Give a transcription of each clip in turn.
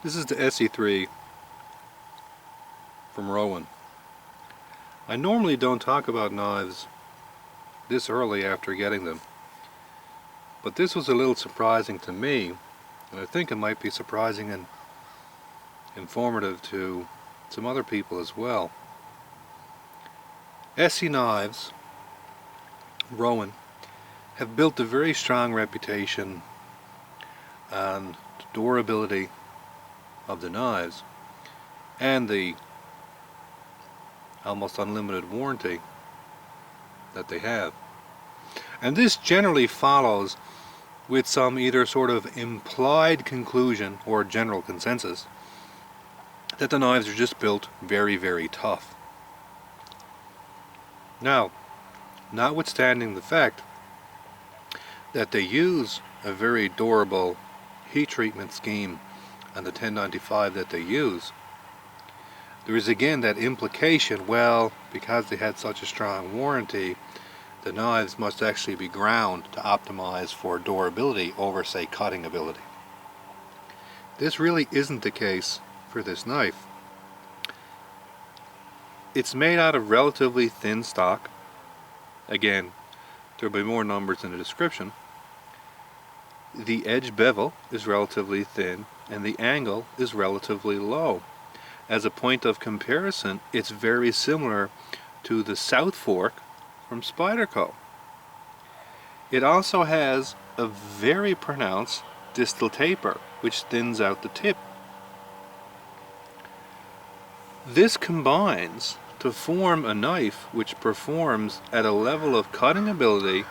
This is the ESEE3 from Rowan. I normally don't talk about knives this early after getting them, but this was a little surprising to me, and I think it might be surprising and informative to some other people as well. ESEE knives, Rowan, have built a very strong reputation on the durability of the knives and the almost unlimited warranty that they have. And this generally follows with some either sort of implied conclusion or general consensus that the knives are just built very, very tough. Now, notwithstanding the fact that they use a very durable heat treatment scheme on the 1095 that they use, there is again that implication, well, because they had such a strong warranty, the knives must actually be ground to optimize for durability over, say, cutting ability. This really isn't the case for this knife. It's made out of relatively thin stock. Again, there'll be more numbers in the description. The edge bevel is relatively thin and the angle is relatively low. As a point of comparison, it's very similar to the South Fork from Spyderco. It also has a very pronounced distal taper, which thins out the tip. This combines to form a knife which performs at a level of cutting ability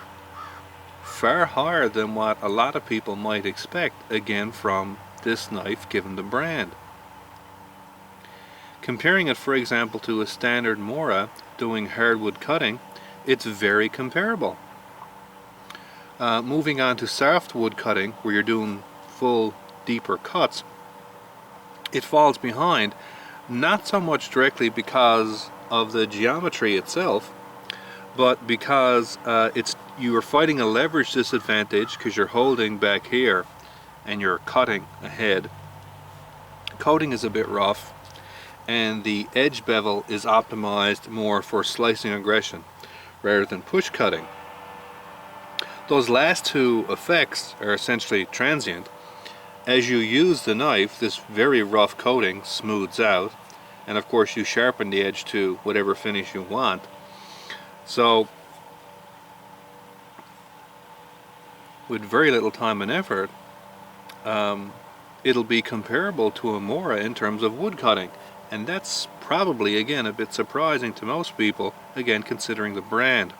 far higher than what a lot of people might expect, again, from this knife given the brand. Comparing it, for example, to a standard Mora doing hardwood cutting, it's very comparable. Moving on to softwood cutting, where you're doing full, deeper cuts, it falls behind, not so much directly because of the geometry itself, but because you are fighting a leverage disadvantage because you're holding back here and you're cutting ahead. Coating is a bit rough, and the edge bevel is optimized more for slicing aggression rather than push cutting. Those last two effects are essentially transient. As you use the knife, this very rough coating smooths out, and of course you sharpen the edge to whatever finish you want. So with very little time and effort, it'll be comparable to a Mora in terms of wood cutting, and that's probably, again, a bit surprising to most people, again, considering the brand.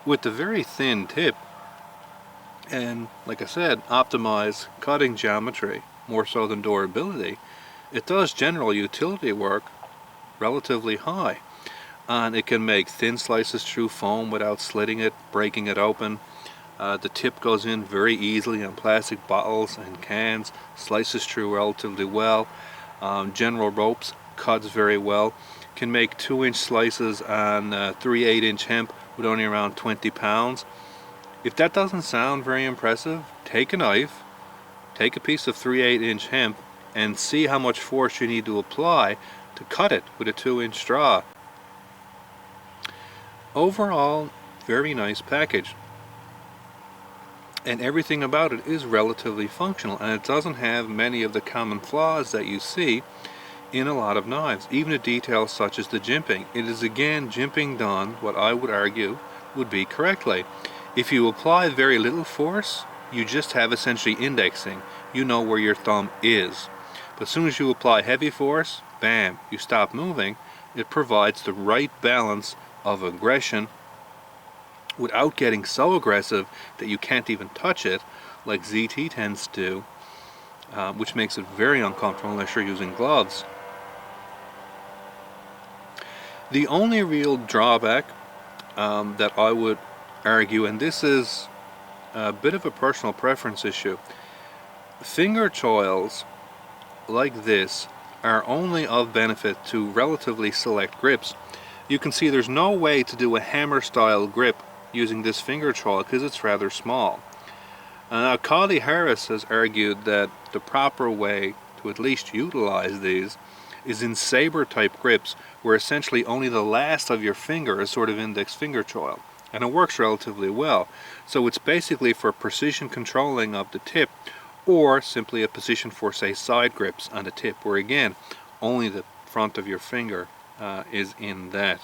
With the very thin tip and, like I said, optimized cutting geometry more so than durability, it does general utility work relatively high, and it can make thin slices through foam without slitting it, breaking it open. The tip goes in very easily on plastic bottles and cans, slices through relatively well. General ropes cuts very well. Can make 2-inch slices on 3/8-inch hemp with only around 20 pounds. If that doesn't sound very impressive, take a knife, take a piece of 3/8-inch hemp, and see how much force you need to apply to cut it with a 2-inch straw. Overall, very nice package. And everything about it is relatively functional, and it doesn't have many of the common flaws that you see in a lot of knives, even the details such as the jimping. It is again jimping done what I would argue would be correctly. If you apply very little force, you just have essentially indexing. You know where your thumb is. But as soon as you apply heavy force, bam, you stop moving. It provides the right balance of aggression without getting so aggressive that you can't even touch it, like ZT tends to do, which makes it very uncomfortable unless you're using gloves. The only real drawback that I would argue, and this is a bit of a personal preference issue, finger choils like this are only of benefit to relatively select grips. You can see there's no way to do a hammer style grip using this finger choil because it's rather small. Now, Cawley Harris has argued that the proper way to at least utilize these is in saber type grips, where essentially only the last of your finger is sort of index finger choil, and it works relatively well. So it's basically for precision controlling of the tip, or simply a position for, say, side grips on the tip, where again only the front of your finger is in that.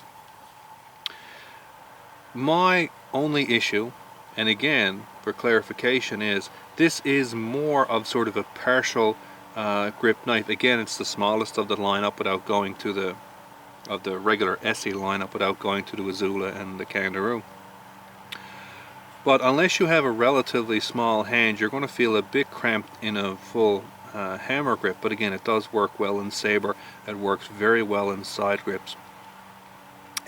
My only issue, and again for clarification, is this is more of sort of a partial grip knife. Again, it's the smallest of the lineup without going to the regular ESEE lineup, without going to the Azula and the Kangaroo. But unless you have a relatively small hand, you're going to feel a bit cramped in a full hammer grip. But again, it does work well in saber. It works very well in side grips,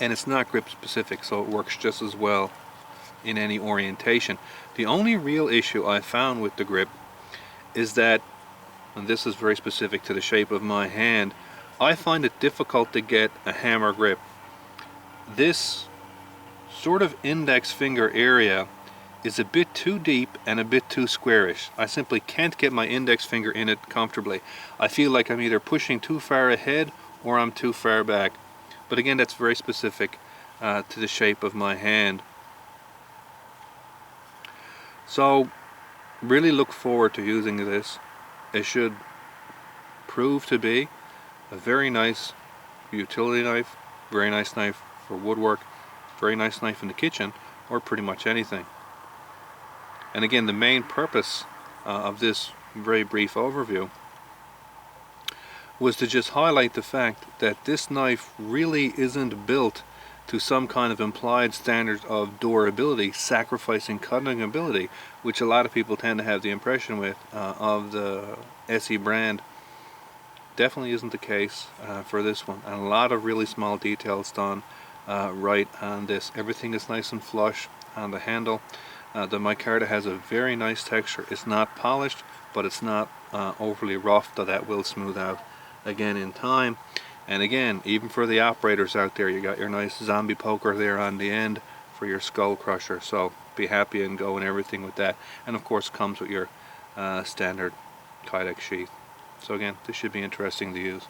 and it's not grip specific, so it works just as well in any orientation. The only real issue I found with the grip is that, and this is very specific to the shape of my hand, I find it difficult to get a hammer grip. This sort of index finger area is a bit too deep and a bit too squarish. I simply can't get my index finger in it comfortably. I feel like I'm either pushing too far ahead or I'm too far back. But again, that's very specific to the shape of my hand. So really look forward to using this. It should prove to be a very nice utility knife, very nice knife for woodwork, very nice knife in the kitchen, or pretty much anything. And again, the main purpose of this very brief overview was to just highlight the fact that this knife really isn't built to some kind of implied standard of durability, sacrificing cutting ability, which a lot of people tend to have the impression with of the ESEE brand. Definitely isn't the case for this one, and a lot of really small details done right on this. Everything is nice and flush on the handle. The micarta has a very nice texture. It's not polished, but it's not overly rough, though that will smooth out again in time. And again, even for the operators out there, you got your nice zombie poker there on the end for your skull crusher, so be happy and go and everything with that. And of course comes with your standard Kydex sheath. So again, this should be interesting to use.